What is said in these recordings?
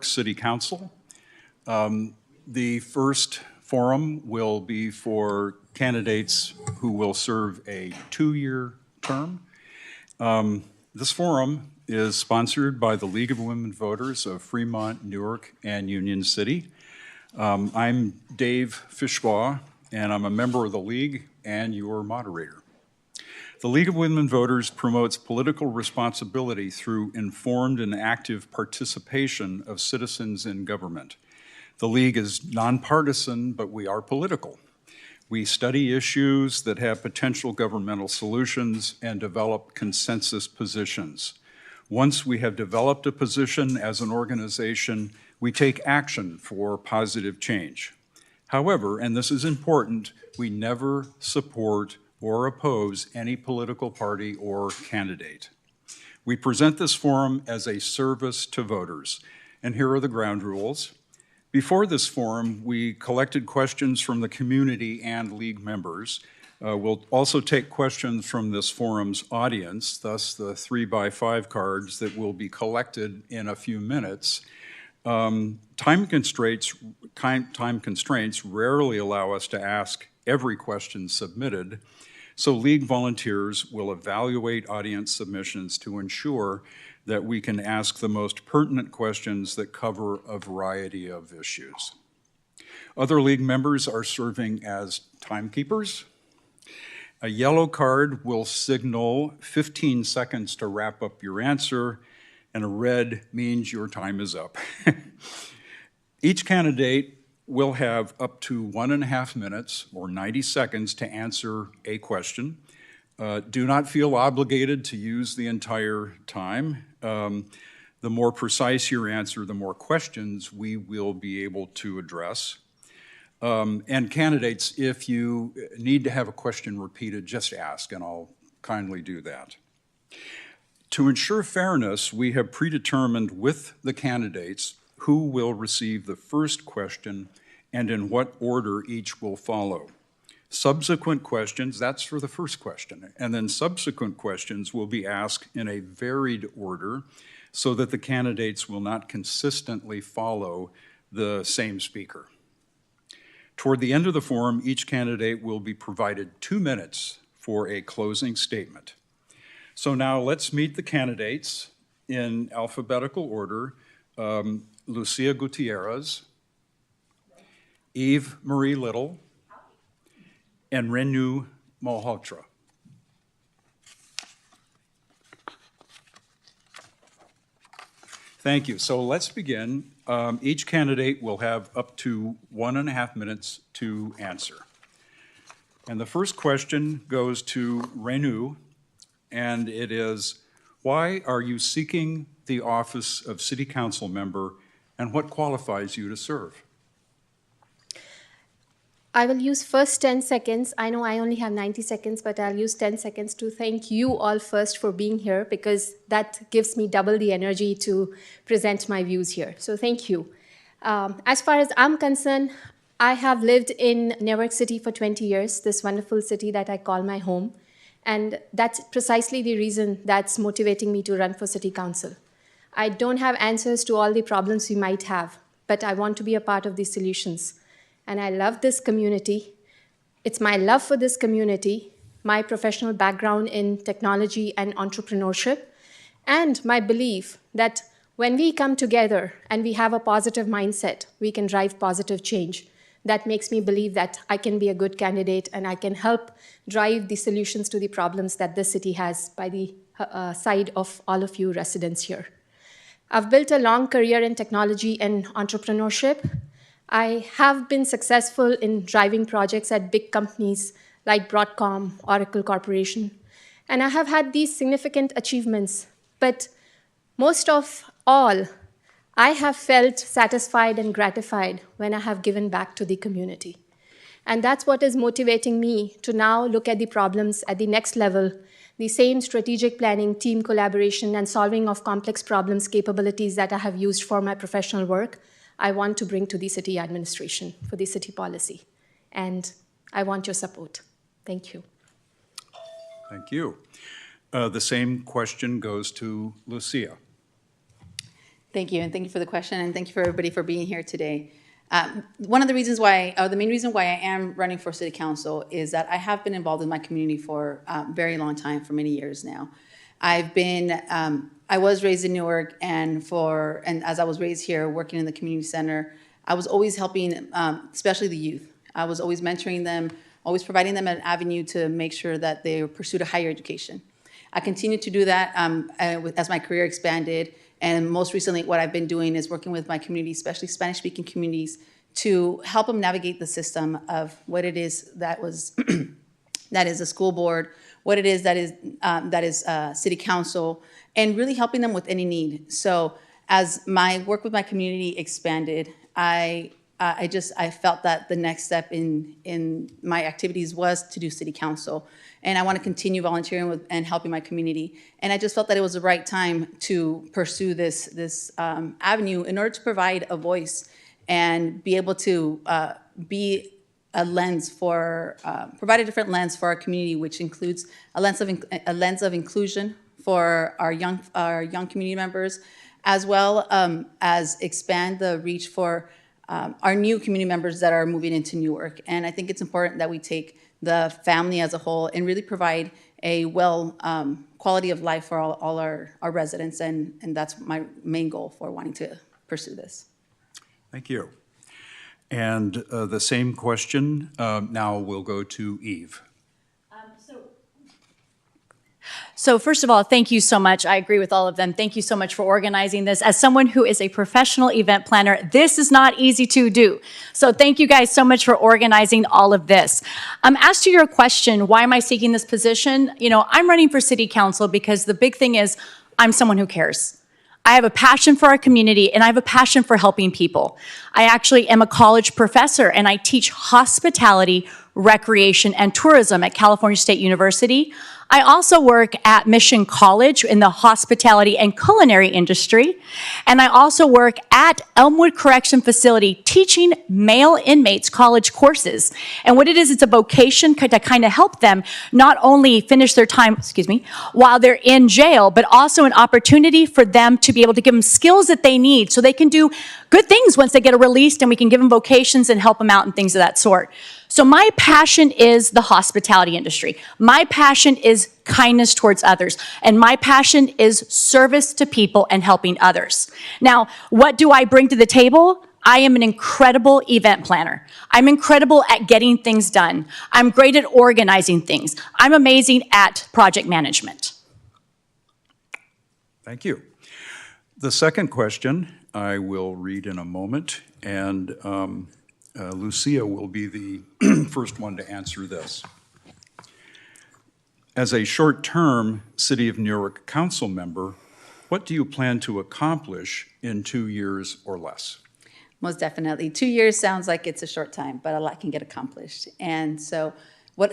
City Council. The first forum will be for candidates who will serve a 2-year term. This forum is sponsored by the League of Women Voters of Fremont, Newark, and Union City. I'm Dave Fishbaugh, and I'm a member of the League and your moderator. The League of Women Voters promotes political responsibility through informed and active participation of citizens in government. The League is nonpartisan, but we are political. We study issues that have potential governmental solutions and develop consensus positions. Once we have developed a position as an organization, we take action for positive change. However, and this is important, we never support or oppose any political party or candidate. We present this forum as a service to voters, and here are the ground rules. Before this forum, we collected questions from the community and League members. We'll also take questions from this forum's audience, thus the 3x5 cards that will be collected in a few minutes. Time constraints rarely allow us to ask every question submitted, so League volunteers will evaluate audience submissions to ensure that we can ask the most pertinent questions that cover a variety of issues. Other League members are serving as timekeepers. A yellow card will signal 15 seconds to wrap up your answer, and a red means your time is up. Each candidate will have up to 1.5 minutes or 90 seconds to answer a question. Do not feel obligated to use the entire time. The more precise your answer, the more questions we will be able to address. And candidates, if you need to have a question repeated, just ask, and I'll kindly do that. To ensure fairness, we have predetermined with the candidates who will receive the first question and in what order each will follow. Subsequent questions, that's for the first question, and then subsequent questions will be asked in a varied order so that the candidates will not consistently follow the same speaker. Toward the end of the forum, each candidate will be provided 2 minutes for a closing statement. So now let's meet the candidates in alphabetical order. Lucia Gutierrez, Eve Marie Little, and Renu Malhotra. Thank you. So let's begin. Each candidate will have up to 1.5 minutes to answer. And the first question goes to Renu, and it is, why are you seeking the office of City Council member, and what qualifies you to serve? I will use first 10 seconds. I know I only have 90 seconds, but I'll use 10 seconds to thank you all first for being here, because that gives me double the energy to present my views here. So thank you. As far as I'm concerned, I have lived in Newark City for 20 years, this wonderful city that I call my home. And that's precisely the reason that's motivating me to run for City Council. I don't have answers to all the problems we might have, but I want to be a part of the solutions. And I love this community. It's my love for this community, my professional background in technology and entrepreneurship, and my belief that when we come together and we have a positive mindset, we can drive positive change. That makes me believe that I can be a good candidate and I can help drive the solutions to the problems that this city has by the side of all of you residents here. I've built a long career in technology and entrepreneurship. I have been successful in driving projects at big companies like Broadcom, Oracle Corporation, and I have had these significant achievements. But most of all, I have felt satisfied and gratified when I have given back to the community. And that's what is motivating me to now look at the problems at the next level, the same strategic planning, team collaboration, and solving of complex problems capabilities that I have used for my professional work, I want to bring to the city administration for the city policy. And I want your support. Thank you. Thank you. The same question goes to Lucia. Thank you, and thank you for the question, and thank you for everybody for being here today. One of the reasons why, or the main reason why I am running for city council is that I have been involved in my community for a very long time, for many years now. I was raised in Newark, and as I was raised here, working in the community center, I was always helping, especially the youth. I was always mentoring them, always providing them an avenue to make sure that they pursued a higher education. I continued to do that as my career expanded. And most recently, what I've been doing is working with my community, especially Spanish-speaking communities, to help them navigate the system of what it is that is a school board, what it is that is city council, and really helping them with any need. So as my work with my community expanded, I felt that the next step in my activities was to do city council. And I want to continue volunteering with and helping my community. And I just felt that it was the right time to pursue this avenue in order to provide a voice and be able to be a lens for, provide a different lens for our community, which includes a lens of inclusion for our young community members, as well as expand the reach for our new community members that are moving into Newark. And I think it's important that we take the family as a whole and really provide a quality of life for all our residents. And that's my main goal for wanting to pursue this. Thank you. And the same question now will go to Eve. So first of all, thank you so much. I agree with all of them. Thank you so much for organizing this. As someone who is a professional event planner, this is not easy to do. So thank you guys so much for organizing all of this. As to your question, why am I seeking this position? You know, I'm running for city council because the big thing is I'm someone who cares. I have a passion for our community, and I have a passion for helping people. I actually am a college professor, and I teach hospitality, recreation, and tourism at California State University. I also work at Mission College in the hospitality and culinary industry. And I also work at Elmwood Correction Facility teaching male inmates college courses. And what it is, it's a vocation to kind of help them not only finish their time, while they're in jail, but also an opportunity for them to be able to give them skills that they need so they can do good things once they get released, and we can give them vocations and help them out and things of that sort. So my passion is the hospitality industry. My passion is kindness towards others. And my passion is service to people and helping others. Now, what do I bring to the table? I am an incredible event planner. I'm incredible at getting things done. I'm great at organizing things. I'm amazing at project management. Thank you. The second question I will read in a moment, and Lucia will be the first one to answer this. As a short-term City of Newark council member, what do you plan to accomplish in 2 years or less? Most definitely. 2 years sounds like it's a short time, but a lot can get accomplished. And so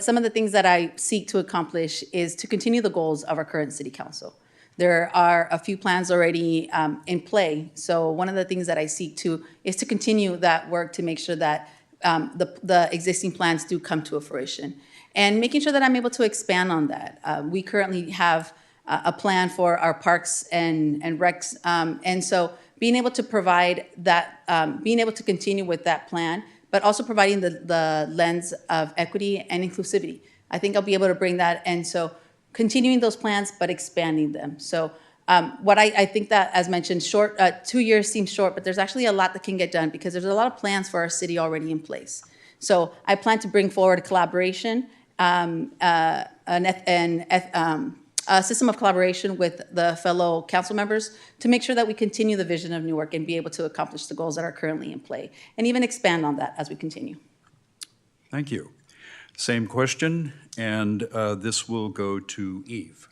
some of the things that I seek to accomplish is to continue the goals of our current city council. There are a few plans already in play. So one of the things that I seek to is to continue that work to make sure that the existing plans do come to a fruition. And making sure that I'm able to expand on that. We currently have a plan for our parks and recs. And so being able to provide that, being able to continue with that plan, but also providing the lens of equity and inclusivity. I think I'll be able to bring that. And so continuing those plans, but expanding them. So what I think that, as mentioned, 2 years seems short, but there's actually a lot that can get done because there's a lot of plans for our city already in place. So I plan to bring forward collaboration, a system of collaboration with the fellow council members to make sure that we continue the vision of Newark and be able to accomplish the goals that are currently in play, and even expand on that as we continue. Thank you. Same question, and this will go to Eve.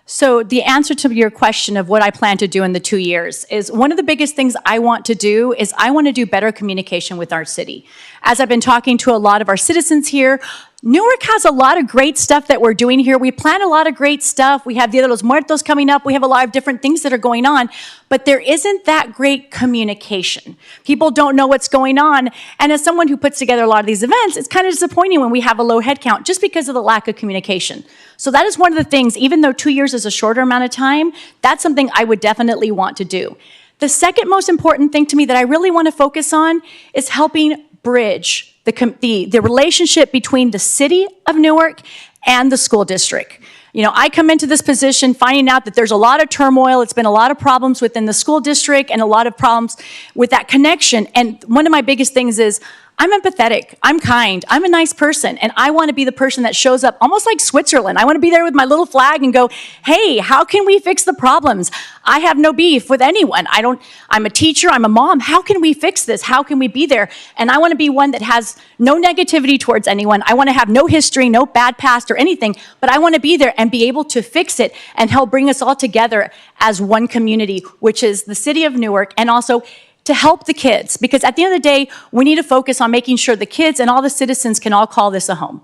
So the answer to your question of what I plan to do in the 2 years is one of the biggest things I want to do is I want to do better communication with our city. As I've been talking to a lot of our citizens here, Newark has a lot of great stuff that we're doing here. We plan a lot of great stuff. We have Dia de los Muertos coming up. We have a lot of different things that are going on, but there isn't that great communication. People don't know what's going on. And as someone who puts together a lot of these events, it's kind of disappointing when we have a low head count just because of the lack of communication. So that is one of the things, even though 2 years is a shorter amount of time, that's something I would definitely want to do. The second most important thing to me that I really want to focus on is helping bridge the relationship between the city of Newark and the school district. You know, I come into this position finding out that there's a lot of turmoil. It's been a lot of problems within the school district and a lot of problems with that connection. And one of my biggest things is I'm empathetic, I'm kind, I'm a nice person, and I want to be the person that shows up almost like Switzerland. I want to be there with my little flag and go, hey, how can we fix the problems? I have no beef with anyone. I'm a teacher, I'm a mom. How can we fix this? How can we be there? And I want to be one that has no negativity towards anyone. I want to have no history, no bad past or anything, but I want to be there and be able to fix it and help bring us all together as one community, which is the city of Newark, and also to help the kids, because at the end of the day, we need to focus on making sure the kids and all the citizens can all call this a home.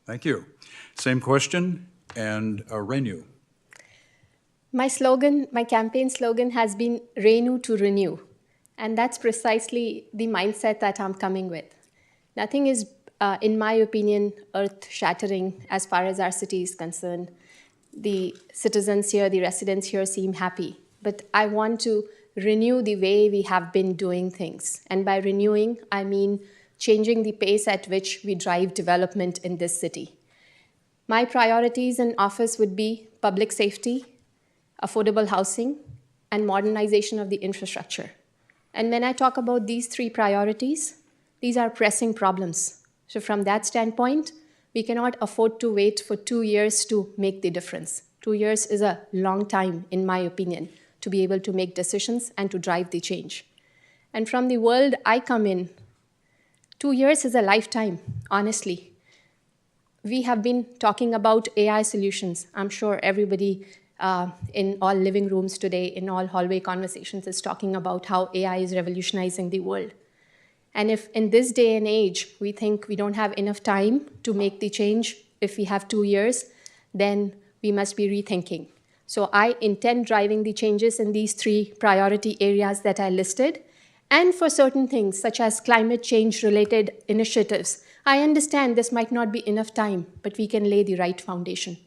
Thank you. Same question, and Renew. My slogan, my campaign slogan has been Renew to Renew. And that's precisely the mindset that I'm coming with. Nothing is, in my opinion, earth-shattering as far as our city is concerned. The citizens here, the residents here seem happy. But I want to renew the way we have been doing things. And by renewing, I mean changing the pace at which we drive development in this city. My priorities in office would be public safety, affordable housing, and modernization of the infrastructure. And when I talk about these three priorities, these are pressing problems. So from that standpoint, we cannot afford to wait for 2 years to make the difference. 2 years is a long time, in my opinion, to be able to make decisions and to drive the change. And from the world I come in, 2 years is a lifetime, honestly. We have been talking about AI solutions. I'm sure everybody in all living rooms today, in all hallway conversations, is talking about how AI is revolutionizing the world. And if in this day and age, we think we don't have enough time to make the change, if we have 2 years, then we must be rethinking. So I intend driving the changes in these three priority areas that I listed. And for certain things, such as climate change-related initiatives, I understand this might not be enough time, but we can lay the right foundation.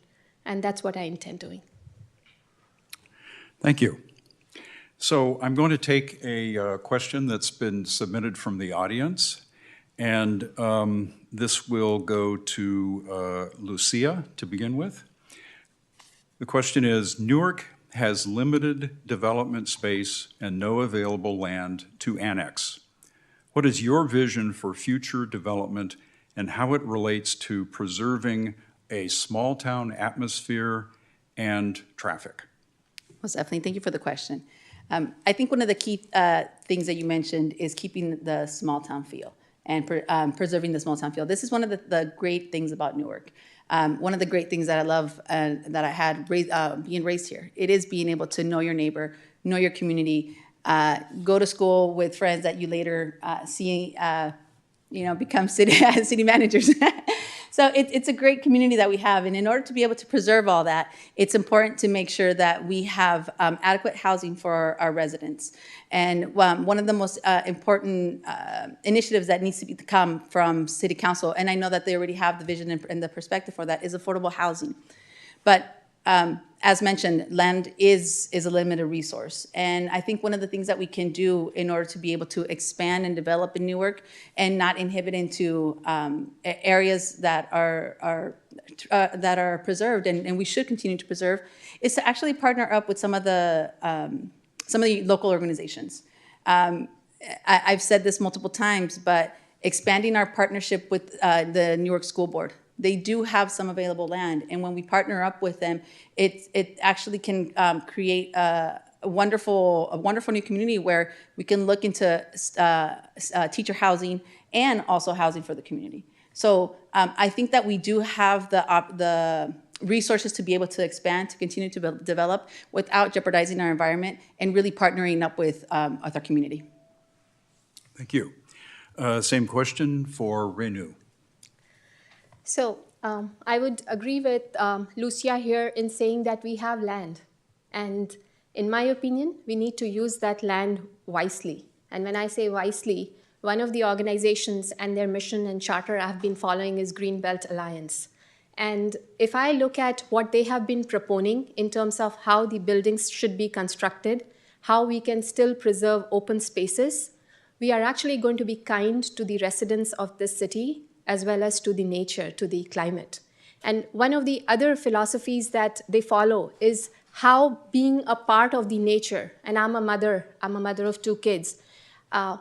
And that's what I intend doing. Thank you. So I'm going to take a question that's been submitted from the audience. And this will go to Lucia to begin with. The question is, Newark has limited development space and no available land to annex. What is your vision for future development and how it relates to preserving a small town atmosphere and traffic? Most definitely. Thank you for the question. I think one of the key things that you mentioned is keeping the small town feel and preserving the small town feel. This is one of the great things about Newark. One of the great things that I love that I had being raised here, it is being able to know your neighbor, know your community, go to school with friends that you later see, become city managers. So it's a great community that we have. And in order to be able to preserve all that, it's important to make sure that we have adequate housing for our residents. And one of the most important initiatives that needs to come from City Council, and I know that they already have the vision and the perspective for that, is affordable housing. But as mentioned, land is a limited resource. And I think one of the things that we can do in order to be able to expand and develop in Newark and not inhibit into areas that are preserved and we should continue to preserve is to actually partner up with some of the local organizations. I've said this multiple times, but expanding our partnership with the Newark School Board. They do have some available land, and when we partner up with them, it actually can create a wonderful new community where we can look into teacher housing and also housing for the community. So I think that we do have the resources to be able to expand, to continue to develop without jeopardizing our environment and really partnering up with our community. Thank you. Same question for Renew. So I would agree with Lucia here in saying that we have land. And in my opinion, we need to use that land wisely. And when I say wisely, one of the organizations and their mission and charter I've been following is Greenbelt Alliance. And if I look at what they have been proponing in terms of how the buildings should be constructed, how we can still preserve open spaces. We are actually going to be kind to the residents of this city as well as to the nature, to the climate. And one of the other philosophies that they follow is how being a part of the nature, and I'm a mother of 2 kids.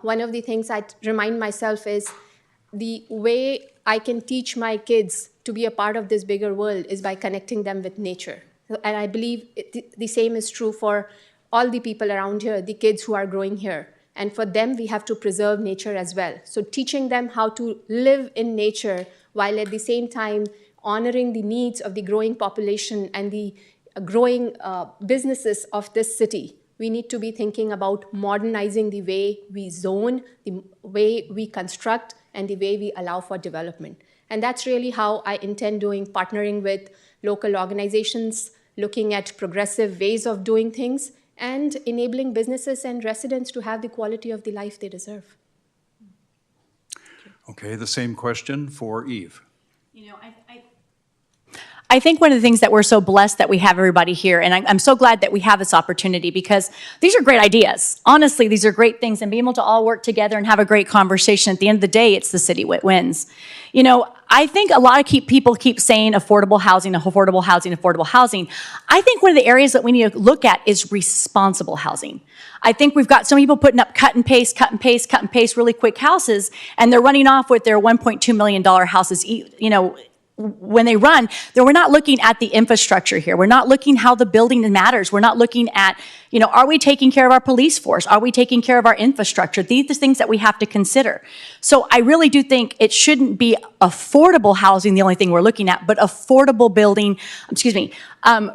One of the things I remind myself is the way I can teach my kids to be a part of this bigger world is by connecting them with nature. And I believe the same is true for all the people around here, the kids who are growing here. And for them, we have to preserve nature as well. So teaching them how to live in nature while at the same time honoring the needs of the growing population and the growing businesses of this city. We need to be thinking about modernizing the way we zone, the way we construct, and the way we allow for development. And that's really how I intend doing, partnering with local organizations, looking at progressive ways of doing things, and enabling businesses and residents to have the quality of the life they deserve. Okay, the same question for Eve. You know, I think one of the things that we're so blessed that we have everybody here, and I'm so glad that we have this opportunity because these are great ideas. Honestly, these are great things, and being able to all work together and have a great conversation, at the end of the day, it's the city that wins. You know, I think a lot of people keep saying affordable housing, affordable housing, affordable housing. I think one of the areas that we need to look at is responsible housing. I think we've got some people putting up cut and paste, really quick houses, and they're running off with their $1.2 million houses, you know, when they run, then we're not looking at the infrastructure here. We're not looking how the building matters. We're not looking at, you know, are we taking care of our police force? Are we taking care of our infrastructure? These are things that we have to consider. So I really do think it shouldn't be affordable housing, the only thing we're looking at, but affordable building,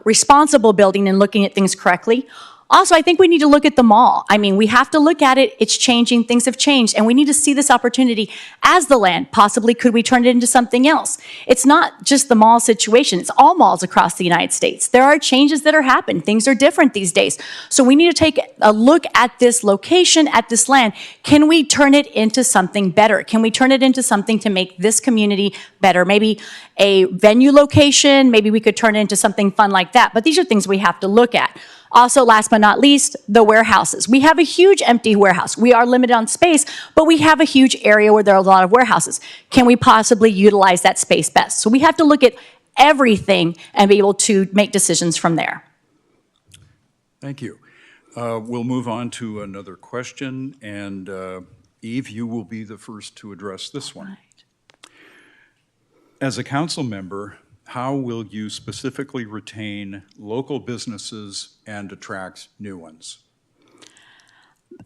responsible building and looking at things correctly. Also, I think we need to look at the mall. I mean, we have to look at it. It's changing. Things have changed. And we need to see this opportunity as the land. Possibly, could we turn it into something else? It's not just the mall situation. It's all malls across the United States. There are changes that are happening. Things are different these days. So we need to take a look at this location, at this land. Can we turn it into something better? Can we turn it into something to make this community better? Maybe a venue location. Maybe we could turn it into something fun like that. But these are things we have to look at. Also, last but not least, the warehouses. We have a huge empty warehouse. We are limited on space, but we have a huge area where there are a lot of warehouses. Can we possibly utilize that space best? So we have to look at everything and be able to make decisions from there. Thank you. We'll move on to another question, and Eve, you will be the first to address this one. As a council member, how will you specifically retain local businesses and attract new ones?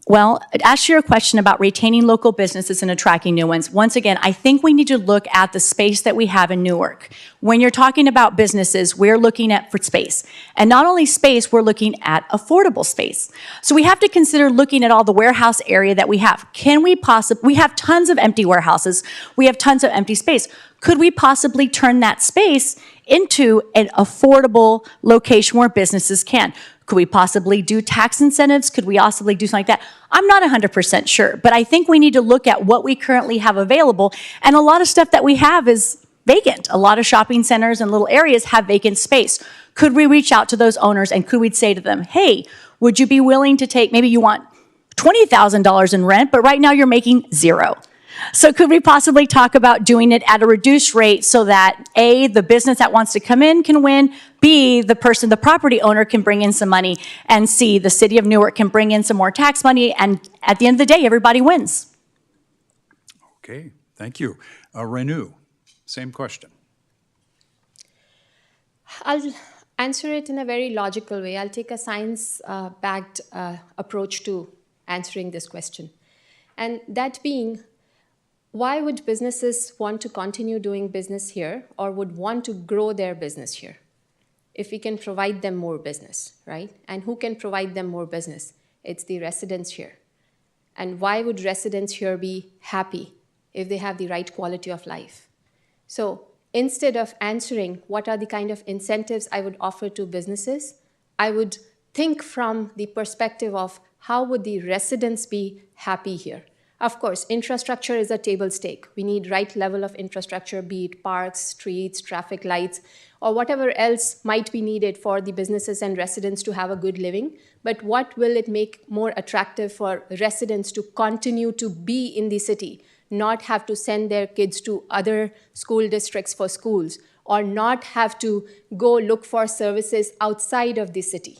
Well, to answer your question about retaining local businesses and attracting new ones, once again, I think we need to look at the space that we have in Newark. When you're talking about businesses, we're looking at for space. And not only space, we're looking at affordable space. So we have to consider looking at all the warehouse area that we have. Can we we have tons of empty warehouses. We have tons of empty space. Could we possibly turn that space into an affordable location where businesses can? Could we possibly do tax incentives? Could we possibly do something like that? I'm not 100% sure, but I think we need to look at what we currently have available, and a lot of stuff that we have is vacant. A lot of shopping centers and little areas have vacant space. Could we reach out to those owners and could we say to them, hey, would you be willing to take, maybe you want $20,000 in rent, but right now you're making $0. So could we possibly talk about doing it at a reduced rate so that A, the business that wants to come in can win, B, the property owner can bring in some money, and C, the city of Newark can bring in some more tax money, and at the end of the day, everybody wins. Okay, thank you. Renu, same question. I'll answer it in a very logical way. I'll take a science-backed approach to answering this question. And that being, why would businesses want to continue doing business here or would want to grow their business here? If we can provide them more business, right? And who can provide them more business? It's the residents here. And why would residents here be happy if they have the right quality of life? So instead of answering what are the kind of incentives I would offer to businesses, I would think from the perspective of how would the residents be happy here? Of course, infrastructure is a table stake. We need right level of infrastructure, be it parks, streets, traffic lights, or whatever else might be needed for the businesses and residents to have a good living. But what will it make more attractive for residents to continue to be in the city, not have to send their kids to other school districts for schools, or not have to go look for services outside of the city?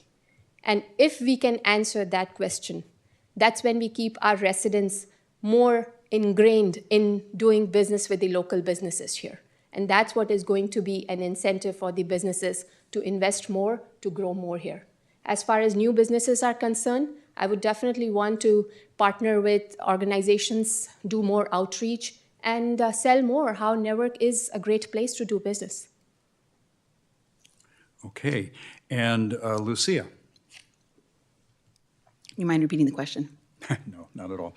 And if we can answer that question, that's when we keep our residents more ingrained in doing business with the local businesses here. And that's what is going to be an incentive for the businesses to invest more, to grow more here. As far as new businesses are concerned, I would definitely want to partner with organizations, do more outreach, and sell more how Newark is a great place to do business. Okay, and Lucia? You mind repeating the question? No, not at all.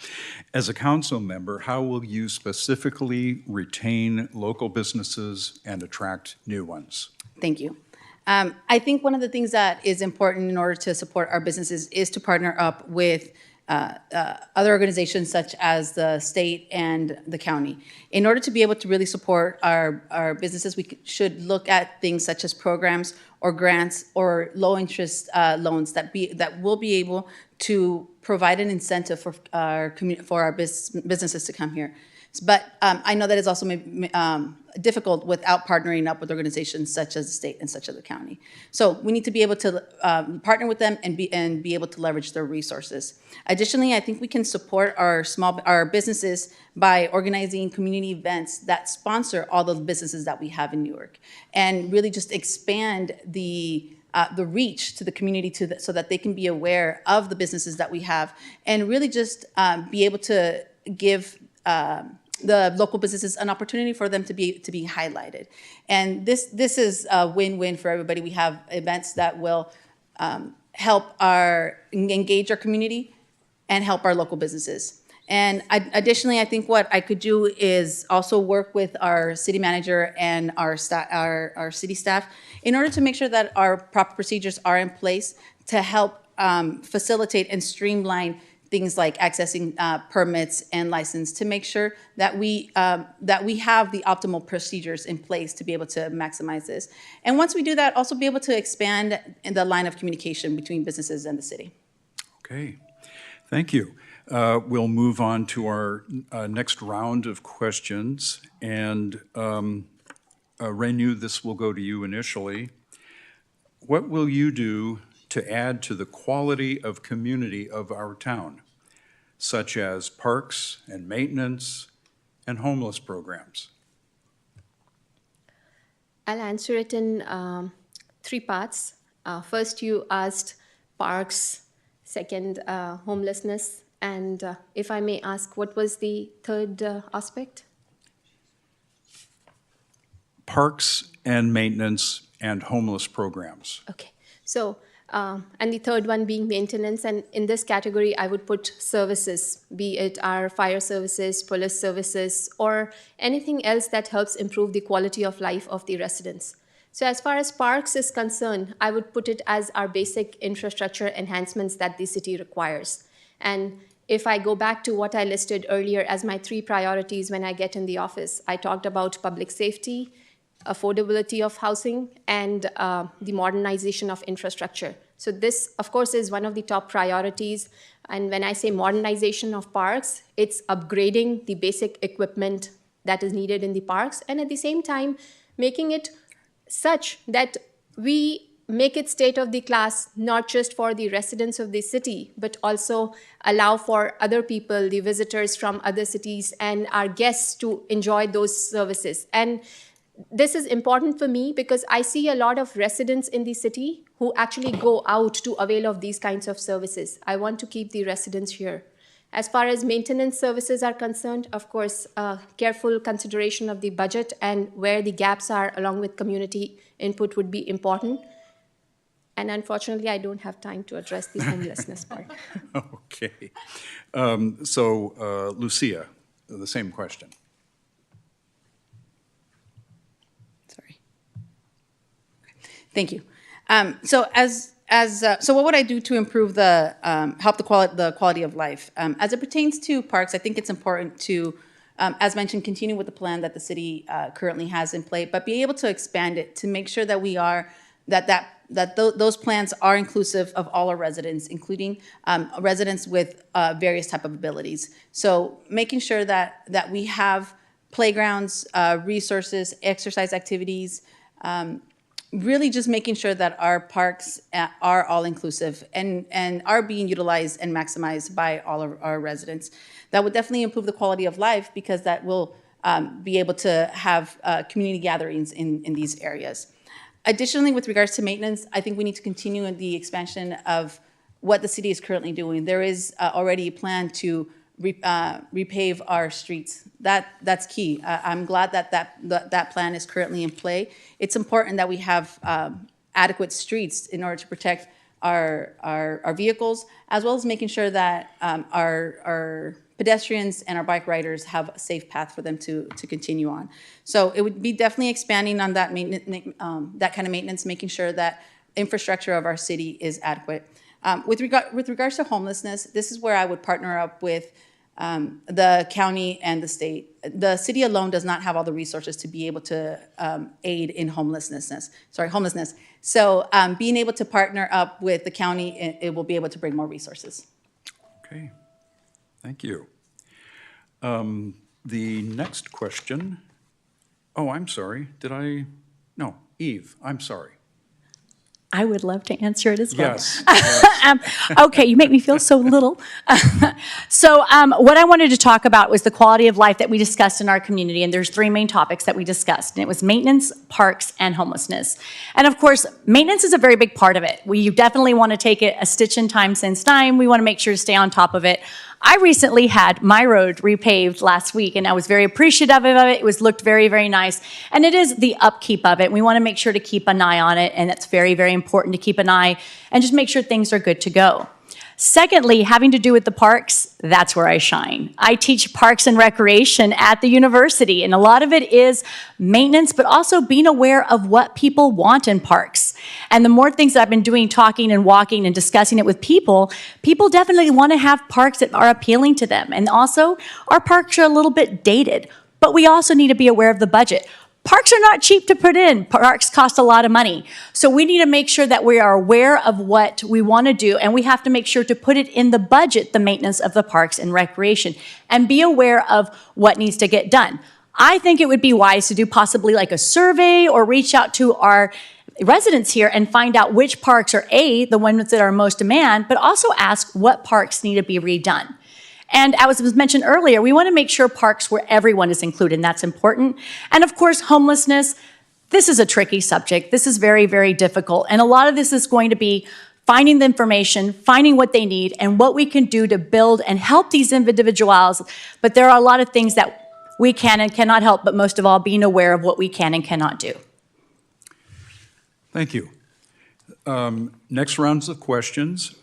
As a council member, how will you specifically retain local businesses and attract new ones? Thank you. I think one of the things that is important in order to support our businesses is to partner up with other organizations such as the state and the county. In order to be able to really support our businesses, we should look at things such as programs or grants or low interest loans that will be able to provide an incentive for our businesses to come here. But I know that it's also difficult without partnering up with organizations such as the state and such as the county. So we need to be able to partner with them and be able to leverage their resources. Additionally, I think we can support our businesses by organizing community events that sponsor all the businesses that we have in Newark, and really just expand the reach to the community so that they can be aware of the businesses that we have, and really just be able to give the local businesses an opportunity for them to be highlighted. And this is a win-win for everybody. We have events that will help engage our community and help our local businesses. And additionally, I think what I could do is also work with our city manager and our city staff in order to make sure that our proper procedures are in place to help facilitate and streamline things like accessing permits and license, to make sure that we have the optimal procedures in place to be able to maximize this. And once we do that, also be able to expand in the line of communication between businesses and the city. Okay, thank you. We'll move on to our next round of questions. And Renew, this will go to you initially. What will you do to add to the quality of community of our town, such as parks and maintenance and homeless programs? I'll answer it in 3 parts. First, you asked parks. Second, homelessness. And if I may ask, what was the third aspect? Parks and maintenance and homeless programs. Okay. So, and the third one being maintenance. And in this category, I would put services, be it our fire services, police services, or anything else that helps improve the quality of life of the residents. So as far as parks is concerned, I would put it as our basic infrastructure enhancements that the city requires. And if I go back to what I listed earlier as my 3 priorities when I get in the office, I talked about public safety, affordability of housing, and the modernization of infrastructure. So this, of course, is one of the top priorities. And when I say modernization of parks, it's upgrading the basic equipment that is needed in the parks, and at the same time, making it such that we make it state of the class, not just for the residents of the city, but also allow for other people, the visitors from other cities, and our guests to enjoy those services. And this is important for me because I see a lot of residents in the city who actually go out to avail of these kinds of services. I want to keep the residents here. As far as maintenance services are concerned, of course, careful consideration of the budget and where the gaps are along with community input would be important. And unfortunately, I don't have time to address the homelessness part. Okay. Lucia, the same question. Sorry. Thank you. So as So what would I do to improve help the quality of life? As it pertains to parks, I think it's important to, as mentioned, continue with the plan that the city currently has in play, but be able to expand it to make sure that those plans are inclusive of all our residents, including residents with various type of abilities. So making sure that we have playgrounds, resources, exercise activities, really just making sure that our parks are all inclusive and are being utilized and maximized by all of our residents. That would definitely improve the quality of life because that will be able to have community gatherings in these areas. Additionally, with regards to maintenance, I think we need to continue in the expansion of what the city is currently doing. There is already a plan to repave our streets. That's key. I'm glad that plan is currently in play. It's important that we have adequate streets in order to protect our vehicles, as well as making sure that our pedestrians and our bike riders have a safe path for them to continue on. So it would be definitely expanding on that maintenance, that kind of maintenance, making sure that infrastructure of our city is adequate. With regards to homelessness, this is where I would partner up with the county and the state. The city alone does not have all the resources to be able to aid in homelessness. So being able to partner up with the county, it will be able to bring more resources. Okay, thank you. The next question, oh, I'm sorry, no, Eve, I'm sorry. I would love to answer it as well. Yes. Okay, you make me feel so little. So what I wanted to talk about was the quality of life that we discussed in our community, and there's three main topics that we discussed, and it was maintenance, parks, and homelessness. And of course, maintenance is a very big part of it. We definitely want to take it a stitch in time since time. We want to make sure to stay on top of it. I recently had my road repaved last week, and I was very appreciative of it. It looked very, very nice. And it is the upkeep of it. We want to make sure to keep an eye on it, and that's very, very important to keep an eye and just make sure things are good to go. Secondly, having to do with the parks, that's where I shine. I teach parks and recreation at the university, and a lot of it is maintenance, but also being aware of what people want in parks. And the more things that I've been doing, talking and walking and discussing it with people, people definitely want to have parks that are appealing to them. And also, our parks are a little bit dated, but we also need to be aware of the budget. Parks are not cheap to put in. Parks cost a lot of money. So we need to make sure that we are aware of what we want to do, and we have to make sure to put it in the budget, the maintenance of the parks and recreation, and be aware of what needs to get done. I think it would be wise to do possibly like a survey or reach out to our residents here and find out which parks are the ones that are most demand, but also ask what parks need to be redone. And as was mentioned earlier, we want to make sure parks where everyone is included, and that's important. And of course, homelessness, this is a tricky subject. This is very, very difficult. And a lot of this is going to be finding the information, finding what they need, and what we can do to build and help these individuals. But there are a lot of things that we can and cannot help, but most of all, being aware of what we can and cannot do. Thank you. Next round of questions,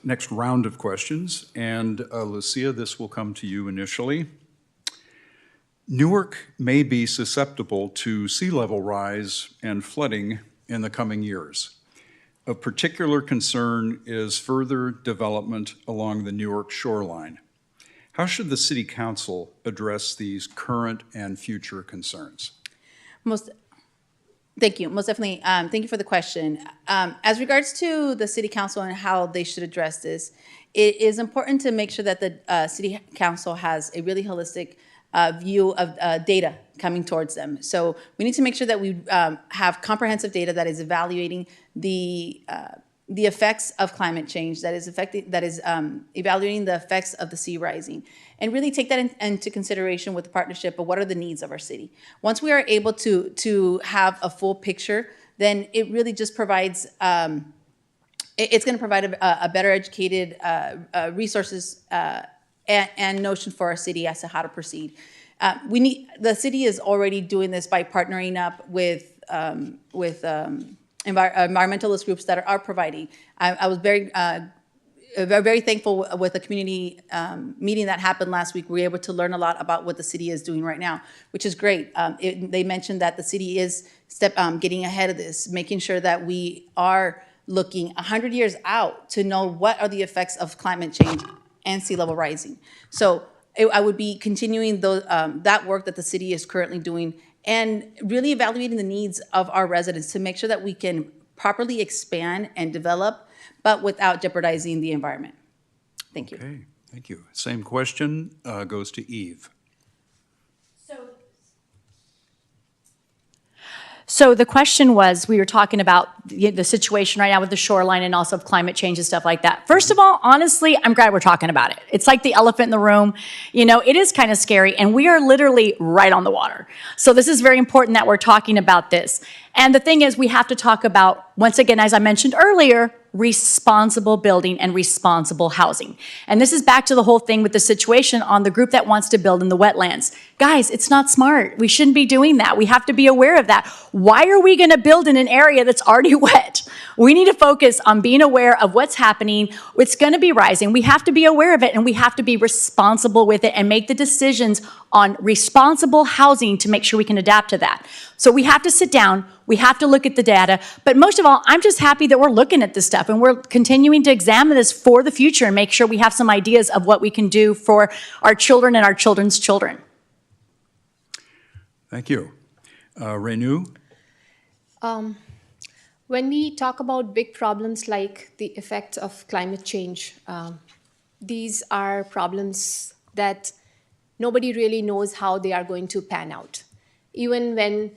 and Lucia, this will come to you initially. Newark may be susceptible to sea level rise and flooding in the coming years. Of particular concern is further development along the Newark shoreline. How should the City Council address these current and future concerns? Thank you. Most definitely. Thank you for the question. As regards to the City Council and how they should address this, it is important to make sure that the City Council has a really holistic view of data coming towards them. So we need to make sure that we have comprehensive data that is evaluating the effects of climate change, that is evaluating the effects of the sea rising, and really take that into consideration with the partnership of what are the needs of our city. Once we are able to have a full picture, then it really just provides, it's going to provide a better educated resources and notion for our city as to how to proceed. The city is already doing this by partnering up with environmentalist groups that are providing. I was very thankful with the community meeting that happened last week. We were able to learn a lot about what the city is doing right now, which is great. They mentioned that the city is getting ahead of this, making sure that we are looking 100 years out to know what are the effects of climate change and sea level rising. So I would be continuing that work that the city is currently doing and really evaluating the needs of our residents to make sure that we can properly expand and develop, but without jeopardizing the environment. Thank you. Okay, thank you. Same question goes to Eve. So the question was, we were talking about the situation right now with the shoreline and also climate change and stuff like that. First of all, honestly, I'm glad we're talking about it. It's like the elephant in the room. You know, it is kind of scary, and we are literally right on the water. So this is very important that we're talking about this. And the thing is, we have to talk about, once again, as I mentioned earlier, responsible building and responsible housing. And this is back to the whole thing with the situation on the group that wants to build in the wetlands. Guys, it's not smart. We shouldn't be doing that. We have to be aware of that. Why are we going to build in an area that's already wet? We need to focus on being aware of what's happening. It's going to be rising. We have to be aware of it, and we have to be responsible with it and make the decisions on responsible housing to make sure we can adapt to that. So we have to sit down. We have to look at the data. But most of all, I'm just happy that we're looking at this stuff and we're continuing to examine this for the future and make sure we have some ideas of what we can do for our children and our children's children. Thank you. Renu? When we talk about big problems like the effects of climate change, these are problems that nobody really knows how they are going to pan out. Even when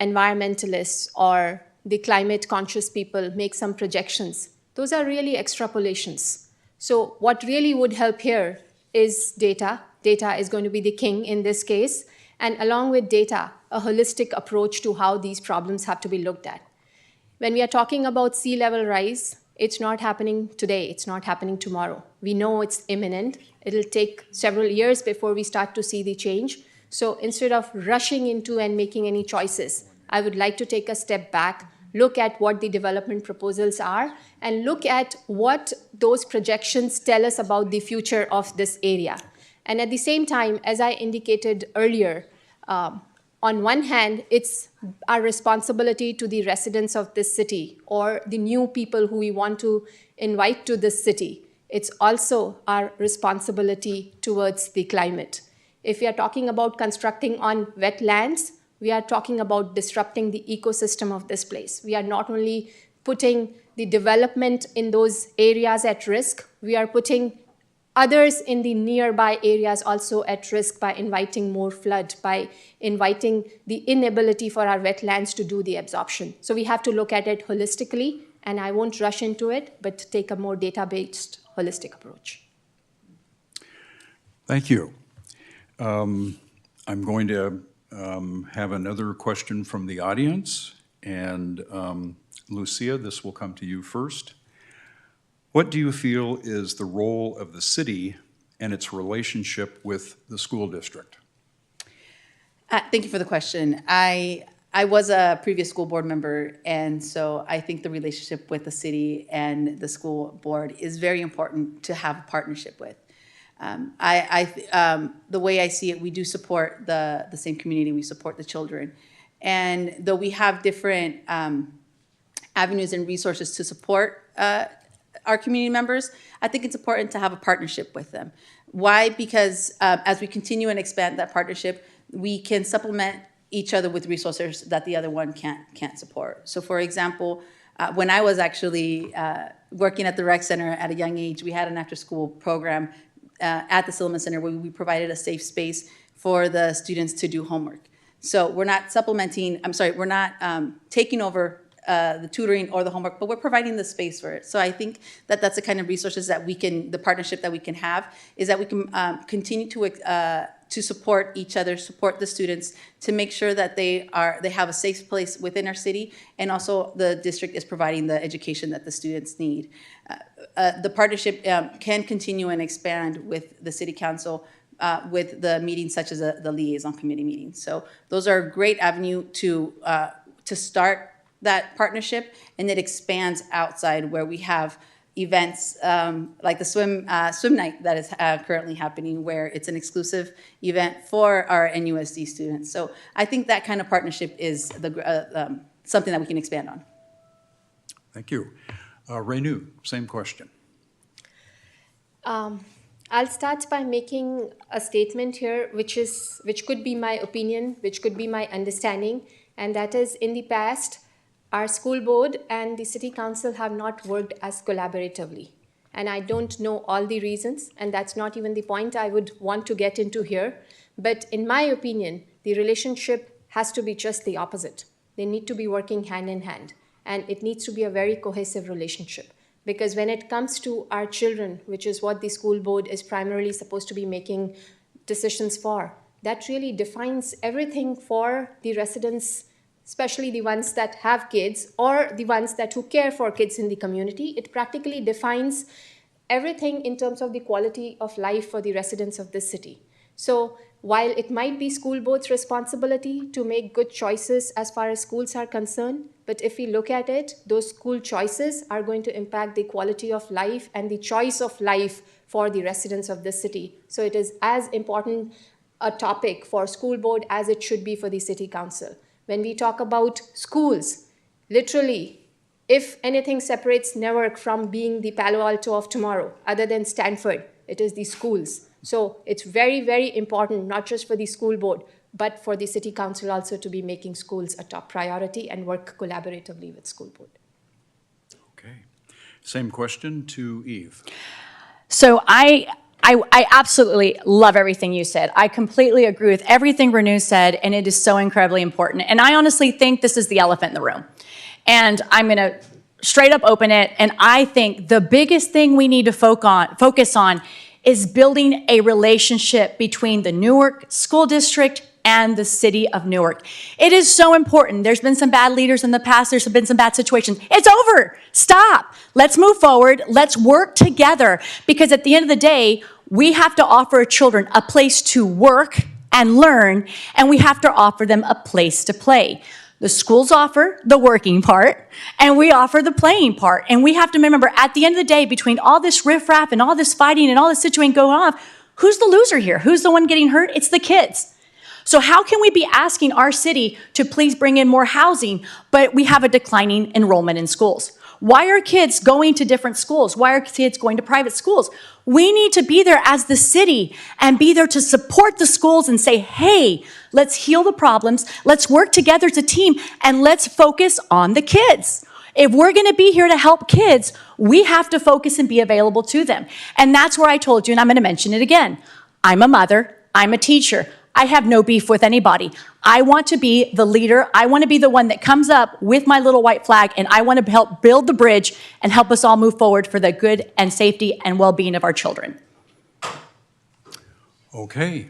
environmentalists or the climate conscious people make some projections, those are really extrapolations. So what really would help here is data. Data is going to be the king in this case. And along with data, a holistic approach to how these problems have to be looked at. When we are talking about sea level rise, it's not happening today, it's not happening tomorrow. We know it's imminent. It'll take several years before we start to see the change. So instead of rushing into and making any choices, I would like to take a step back, look at what the development proposals are, and look at what those projections tell us about the future of this area. And at the same time, as I indicated earlier, on one hand, it's our responsibility to the residents of this city or the new people who we want to invite to this city. It's also our responsibility towards the climate. If we are talking about constructing on wetlands, we are talking about disrupting the ecosystem of this place. We are not only putting the development in those areas at risk, we are putting others in the nearby areas also at risk by inviting more flood, by inviting the inability for our wetlands to do the absorption. So we have to look at it holistically, and I won't rush into it, but take a more data-based, holistic approach. Thank you. I'm going to have another question from the audience, and Lucia, this will come to you first. What do you feel is the role of the city and its relationship with the school district? Thank you for the question. I was a previous school board member, and so I think the relationship with the city and the school board is very important to have a partnership with. The way I see it, we do support the same community, we support the children. And though we have different avenues and resources to support our community members, I think it's important to have a partnership with them. Why? Because as we continue and expand that partnership, we can supplement each other with resources that the other one can't support. So for example, when I was actually working at the rec center at a young age, we had an after-school program at the Silliman Center where we provided a safe space for the students to do homework. So we're not we're not taking over the tutoring or the homework, but we're providing the space for it. So I think that that's the kind of resources that the partnership that we can have, is that we can continue to support each other, support the students, to make sure that they have a safe place within our city, and also the district is providing the education that the students need. The partnership can continue and expand with the city council, with the meetings such as the liaison committee meetings. So those are a great avenue to start that partnership, and it expands outside where we have events like the swim night that is currently happening, where it's an exclusive event for our NUSD students. So I think that kind of partnership is something that we can expand on. Thank you. Renu, same question. I'll start by making a statement here, which could be my opinion, which could be my understanding, and that is, in the past, our school board and the city council have not worked as collaboratively. And I don't know all the reasons, and that's not even the point I would want to get into here. But in my opinion, the relationship has to be just the opposite. They need to be working hand in hand, and it needs to be a very cohesive relationship. Because when it comes to our children, which is what the school board is primarily supposed to be making decisions for, that really defines everything for the residents, especially the ones that have kids or the ones who care for kids in the community. It practically defines everything in terms of the quality of life for the residents of this city. So while it might be school board's responsibility to make good choices as far as schools are concerned, but if we look at it, those school choices are going to impact the quality of life and the choice of life for the residents of this city. So it is as important a topic for school board as it should be for the city council. When we talk about schools, literally, if anything separates Newark from being the Palo Alto of tomorrow, other than Stanford, it is the schools. So it's very, very important, not just for the school board, but for the city council also to be making schools a top priority and work collaboratively with school board. Okay. Same question to Eve. So I absolutely love everything you said. I completely agree with everything Renu said, and it is so incredibly important. And I honestly think this is the elephant in the room. And I'm going to straight up open it. And I think the biggest thing we need to focus on is building a relationship between the Newark School District and the city of Newark. It is so important. There's been some bad leaders in the past. There's been some bad situations. It's over. Stop. Let's move forward. Let's work together, because at the end of the day, we have to offer children a place to work and learn, and we have to offer them a place to play. The schools offer the working part, and we offer the playing part. And we have to remember, at the end of the day, between all this riffraff and all this fighting and all this situation going on, who's the loser here? Who's the one getting hurt? It's the kids. So how can we be asking our city to please bring in more housing, but we have a declining enrollment in schools? Why are kids going to different schools? Why are kids going to private schools? We need to be there as the city and be there to support the schools and say, hey, let's heal the problems, let's work together as a team, and let's focus on the kids. If we're going to be here to help kids, we have to focus and be available to them. And that's where I told you, and I'm going to mention it again. I'm a mother, I'm a teacher. I have no beef with anybody. I want to be the leader. I want to be the one that comes up with my little white flag, and I want to help build the bridge and help us all move forward for the good and safety and well-being of our children. Okay.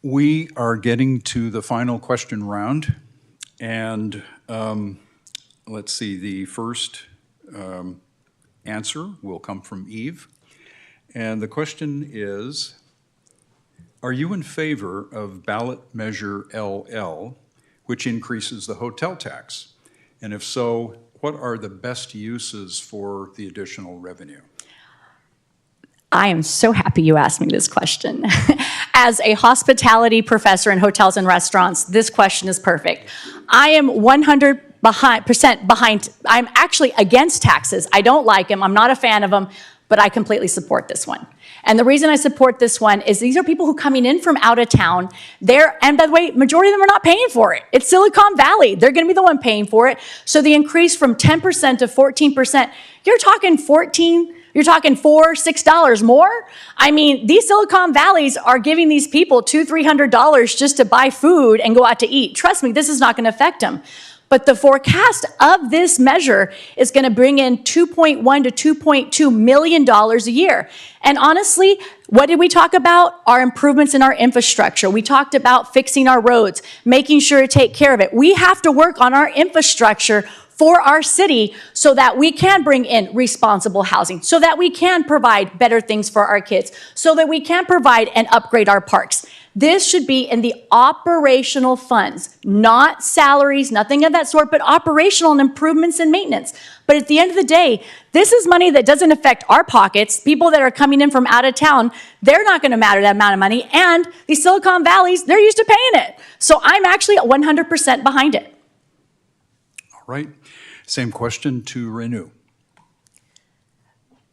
We are getting to the final question round. And let's see, the first answer will come from Eve. And the question is, are you in favor of ballot measure LL, which increases the hotel tax? And if so, what are the best uses for the additional revenue? I am so happy you asked me this question. As a hospitality professor in hotels and restaurants, this question is perfect. I am 100% behind, I'm actually against taxes. I don't like them, I'm not a fan of them, but I completely support this one. And the reason I support this one is these are people who are coming in from out of town. And by the way, majority of them are not paying for it. It's Silicon Valley. They're going to be the one paying for it. So the increase from 10% to 14%, you're talking $4, $6 more. I mean, these Silicon Valleys are giving these people $200, $300 just to buy food and go out to eat. Trust me, this is not going to affect them. But the forecast of this measure is going to bring in $2.1 to $2.2 million a year. And honestly, what did we talk about? Our improvements in our infrastructure. We talked about fixing our roads, making sure to take care of it. We have to work on our infrastructure for our city so that we can bring in responsible housing, so that we can provide better things for our kids, so that we can provide and upgrade our parks. This should be in the operational funds, not salaries, nothing of that sort, but operational and improvements and maintenance. But at the end of the day, this is money that doesn't affect our pockets. People that are coming in from out of town, they're not going to matter that amount of money. And these Silicon Valleys, they're used to paying it. So I'm actually 100% behind it. All right. Same question to Renew.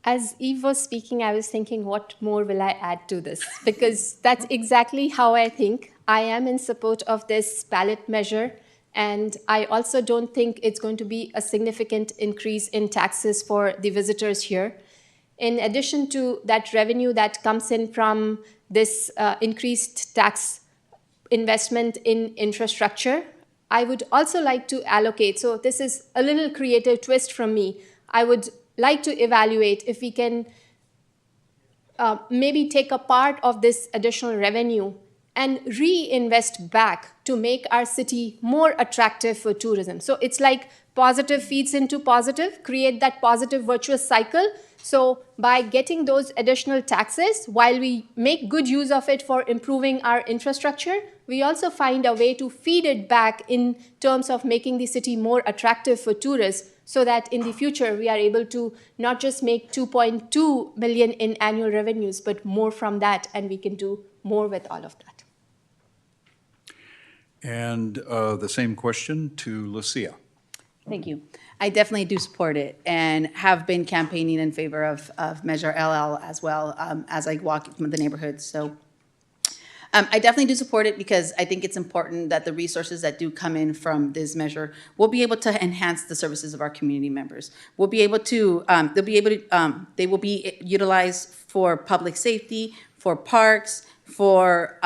As Eve was speaking, I was thinking, what more will I add to this? Because that's exactly how I think. I am in support of this ballot measure, and I also don't think it's going to be a significant increase in taxes for the visitors here. In addition to that revenue that comes in from this increased tax investment in infrastructure, I would also like to allocate, so this is a little creative twist from me, I would like to evaluate if we can maybe take a part of this additional revenue and reinvest back to make our city more attractive for tourism. So it's like positive feeds into positive, create that positive virtuous cycle. So by getting those additional taxes, while we make good use of it for improving our infrastructure, we also find a way to feed it back in terms of making the city more attractive for tourists, so that in the future we are able to not just make 2.2 million in annual revenues, but more from that, and we can do more with all of that. And the same question to Lucia. Thank you. I definitely do support it and have been campaigning in favor of Measure LL as well as I walk the neighborhoods. So I definitely do support it because I think it's important that the resources that do come in from this measure will be able to enhance the services of our community members. We'll be able to, they will be utilized for public safety, for parks, for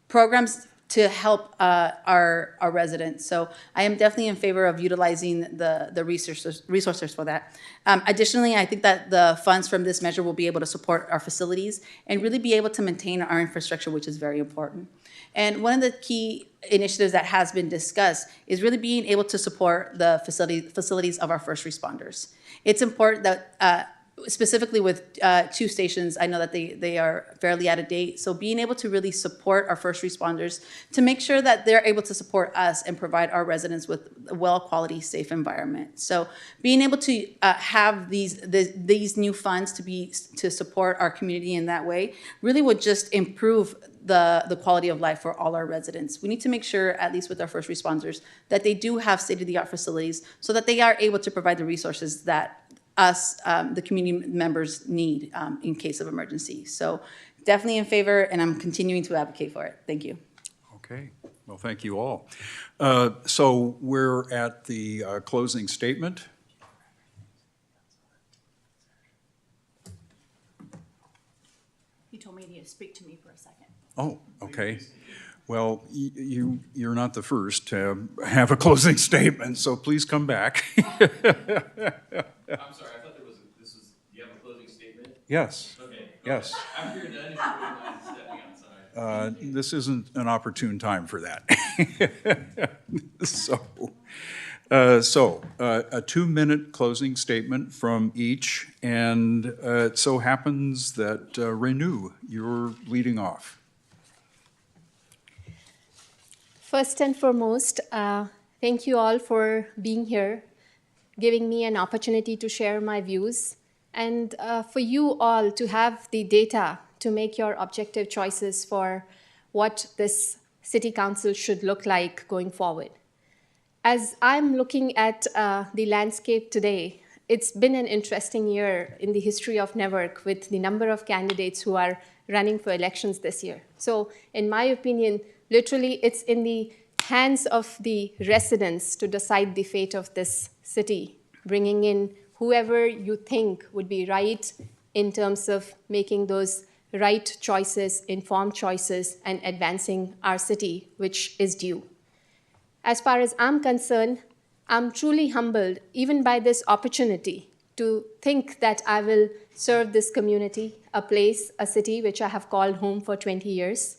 programs to help our residents. So I am definitely in favor of utilizing the resources for that. Additionally, I think that the funds from this measure will be able to support our facilities and really be able to maintain our infrastructure, which is very important. And one of the key initiatives that has been discussed is really being able to support the facilities of our first responders. It's important that specifically with 2 stations, I know that they are fairly out of date. So being able to really support our first responders to make sure that they're able to support us and provide our residents with a well-quality, safe environment. So being able to have these new funds to support our community in that way really would just improve the quality of life for all our residents. We need to make sure, at least with our first responders, that they do have state-of-the-art facilities so that they are able to provide the resources that us, the community members, need in case of emergency. So definitely in favor, and I'm continuing to advocate for it. Thank you. Okay, well, thank you all. So we're at the closing statement. He told me to speak to me for a second. Oh, okay. Well, you're not the first to have a closing statement, so please come back. I'm sorry, I thought do you have a closing statement? Yes. Okay. Yes. After you're done, if you wouldn't mind stepping outside. This isn't an opportune time for that. So a 2-minute closing statement from each, and it so happens that Renew, you're leading off. First and foremost, thank you all for being here, giving me an opportunity to share my views, and for you all to have the data to make your objective choices for what this city council should look like going forward. As I'm looking at the landscape today, it's been an interesting year in the history of Newark with the number of candidates who are running for elections this year. So in my opinion, literally it's in the hands of the residents to decide the fate of this city, bringing in whoever you think would be right in terms of making those right choices, informed choices, and advancing our city, which is due. As far as I'm concerned, I'm truly humbled even by this opportunity to think that I will serve this community, a place, a city which I have called home for 20 years.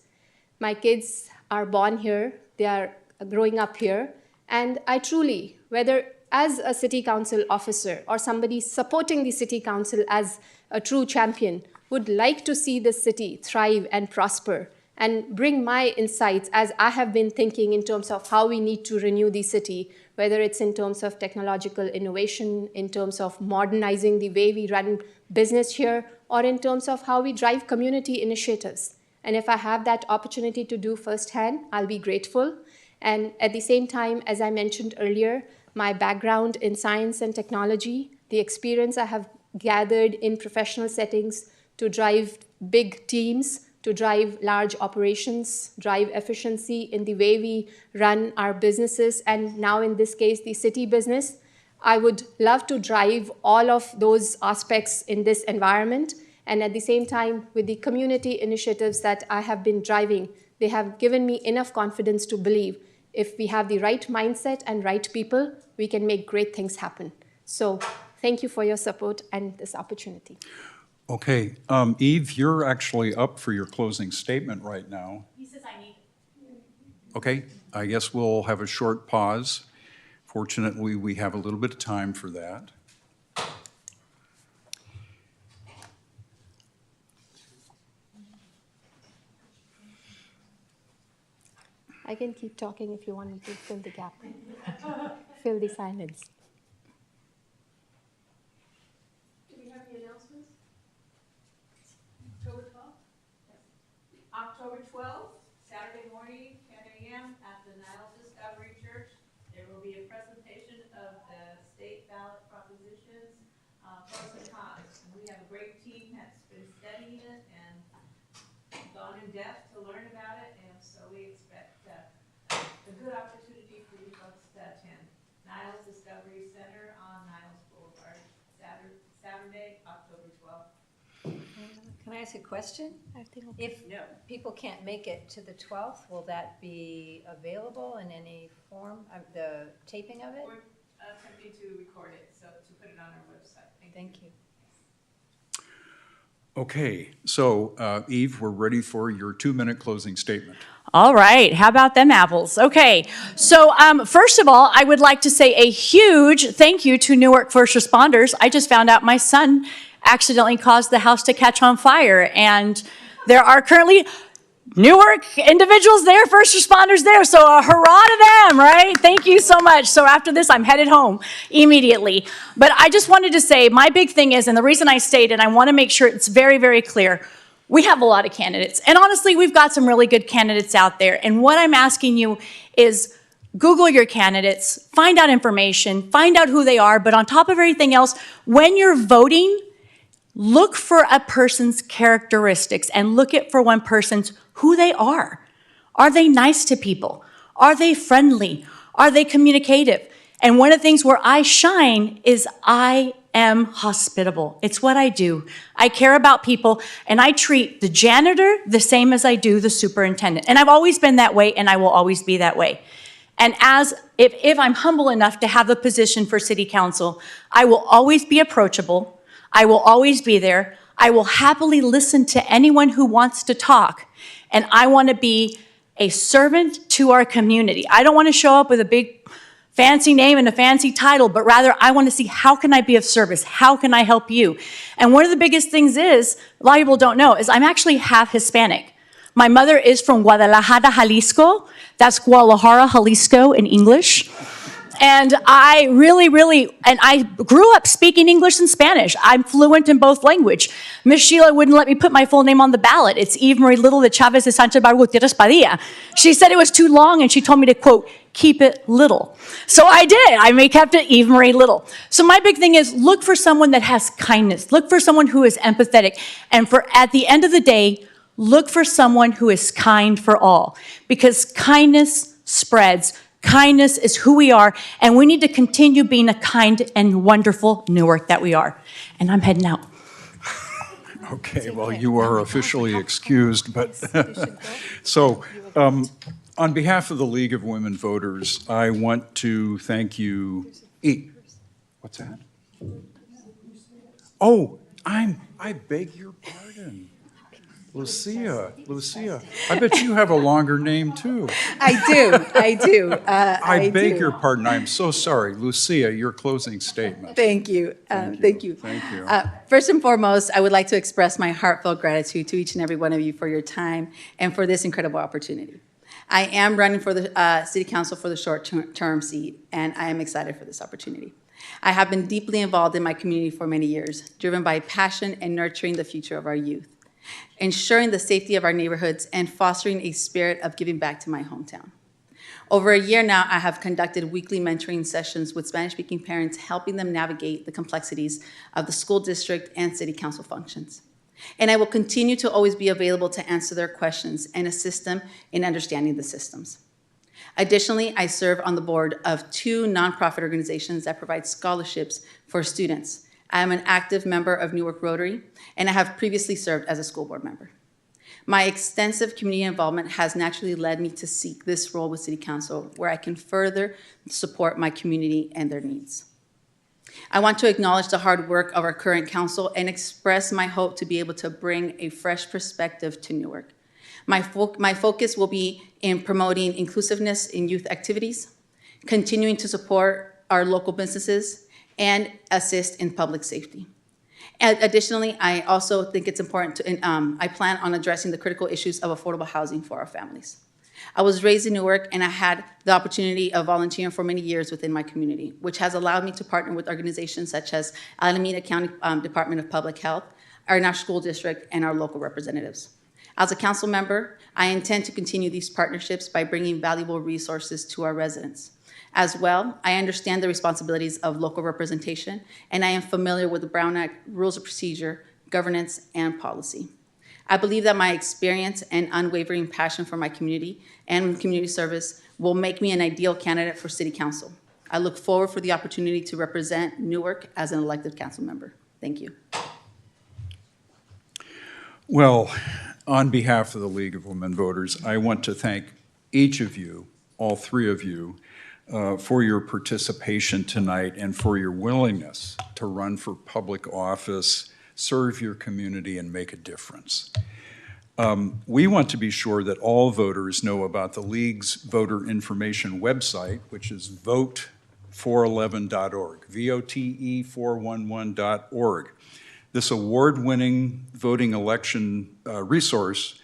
My kids are born here, they are growing up here, and I truly, whether as a city council officer or somebody supporting the city council as a true champion, would like to see this city thrive and prosper and bring my insights as I have been thinking in terms of how we need to renew the city, whether it's in terms of technological innovation, in terms of modernizing the way we run business here, or in terms of how we drive community initiatives. And if I have that opportunity to do firsthand, I'll be grateful. And at the same time, as I mentioned earlier, my background in science and technology, the experience I have gathered in professional settings to drive big teams, to drive large operations, drive efficiency in the way we run our businesses, and now in this case, the city business. I would love to drive all of those aspects in this environment, and at the same time, with the community initiatives that I have been driving, they have given me enough confidence to believe if we have the right mindset and right people, we can make great things happen. So thank you for your support and this opportunity. Okay, Eve, you're actually up for your closing statement right now. He says I need it. Okay, I guess we'll have a short pause. Fortunately, we have a little bit of time for that. I can keep talking if you want me to fill the gap, fill the silence. Do we have the announcements? October 12th? October 12th, Saturday morning, 10 a.m. at the Niles Discovery Church. There will be a presentation of the state ballot propositions, pros and cons. And we have a great team that's been studying it and gone in depth to learn about it, and so we expect a good opportunity for you folks to attend. Niles Discovery Center on Niles Boulevard, Saturday, October 12th. Can I ask a question? If people can't make it to the 12th, will that be available in any form, the taping of it? We're attempting to record it, so to put it on our website. Thank you. Okay, so Eve, we're ready for your 2-minute closing statement. All right, how about them apples? Okay, so first of all, I would like to say a huge thank you to Newark first responders. I just found out my son accidentally caused the house to catch on fire, and there are currently Newark individuals there, first responders there, so a hurrah to them, right? Thank you so much. So after this, I'm headed home immediately. But I just wanted to say, my big thing is, and the reason I stayed, and I want to make sure it's very, very clear, we have a lot of candidates. And honestly, we've got some really good candidates out there. And what I'm asking you is Google your candidates, find out information, find out who they are, but on top of everything else, when you're voting, look for a person's characteristics and look at for one person's who they are. Are they nice to people? Are they friendly? Are they communicative? And one of the things where I shine is I am hospitable. It's what I do. I care about people, and I treat the janitor the same as I do the superintendent. And I've always been that way, and I will always be that way. And if I'm humble enough to have a position for city council, I will always be approachable. I will always be there. I will happily listen to anyone who wants to talk. And I want to be a servant to our community. I don't want to show up with a big fancy name and a fancy title, but rather I want to see how can I be of service? How can I help you? And one of the biggest things is, a lot of people don't know, is I'm actually half Hispanic. My mother is from Guadalajara, Jalisco. That's Guadalajara, Jalisco in English. And I I grew up speaking English and Spanish. I'm fluent in both language. Miss Sheila wouldn't let me put my full name on the ballot. It's Eve Marie Little de Chavez de Sanchez Barba Gutierrez Padilla. She said it was too long, and she told me to, quote, keep it little. So I did. I kept it Eve Marie Little. So my big thing is look for someone that has kindness. Look for someone who is empathetic. And at the end of the day, look for someone who is kind for all. Because kindness spreads. Kindness is who we are, and we need to continue being a kind and wonderful Newark that we are. And I'm heading out. Okay, well, you are officially excused, but so on behalf of the League of Women Voters, I want to thank you. What's that? Oh, I beg your pardon. Lucia. I bet you have a longer name, too. I do. I beg your pardon. I'm so sorry. Lucia, your closing statement. Thank you. Thank you. Thank you. First and foremost, I would like to express my heartfelt gratitude to each and every one of you for your time and for this incredible opportunity. I am running for the City Council for the short-term seat, and I am excited for this opportunity. I have been deeply involved in my community for many years, driven by passion and nurturing the future of our youth, ensuring the safety of our neighborhoods, and fostering a spirit of giving back to my hometown. Over a year now, I have conducted weekly mentoring sessions with Spanish-speaking parents, helping them navigate the complexities of the school district and city council functions. And I will continue to always be available to answer their questions and assist them in understanding the systems. Additionally, I serve on the board of 2 nonprofit organizations that provide scholarships for students. I am an active member of Newark Rotary, and I have previously served as a school board member. My extensive community involvement has naturally led me to seek this role with City Council, where I can further support my community and their needs. I want to acknowledge the hard work of our current council and express my hope to be able to bring a fresh perspective to Newark. My focus will be in promoting inclusiveness in youth activities, continuing to support our local businesses, and assist in public safety. Additionally, I also think it's important to, I plan on addressing the critical issues of affordable housing for our families. I was raised in Newark, and I had the opportunity of volunteering for many years within my community, which has allowed me to partner with organizations such as Alameda County Department of Public Health, our national school district, and our local representatives. As a council member, I intend to continue these partnerships by bringing valuable resources to our residents. As well, I understand the responsibilities of local representation, and I am familiar with the Brown Act rules of procedure, governance, and policy. I believe that my experience and unwavering passion for my community and community service will make me an ideal candidate for City Council. I look forward for the opportunity to represent Newark as an elected council member. Thank you. Well, on behalf of the League of Women Voters, I want to thank each of you, all 3 of you, for your participation tonight and for your willingness to run for public office, serve your community, and make a difference. We want to be sure that all voters know about the League's voter information website, which is vote411.org, VOTE411.org. This award-winning voting election resource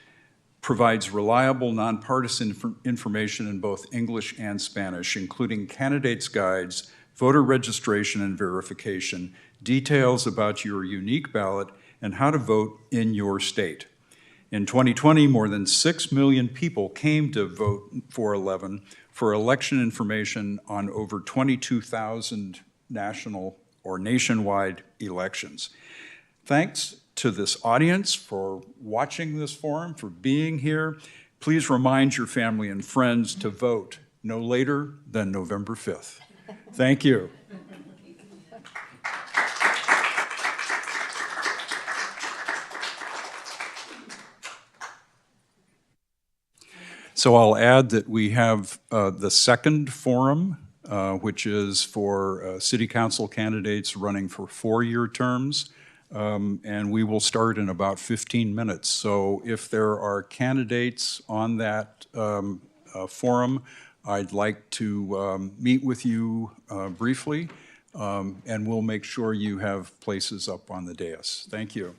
provides reliable, nonpartisan information in both English and Spanish, including candidates' guides, voter registration and verification, details about your unique ballot, and how to vote in your state. In 2020, more than 6 million people came to Vote 411 for election information on over 22,000 national or nationwide elections. Thanks to this audience for watching this forum, for being here. Please remind your family and friends to vote no later than November 5th. Thank you. So I'll add that we have the second forum, which is for city council candidates running for 4-year terms. And we will start in about 15 minutes. So if there are candidates on that forum, I'd like to meet with you briefly, and we'll make sure you have places up on the dais. Thank you.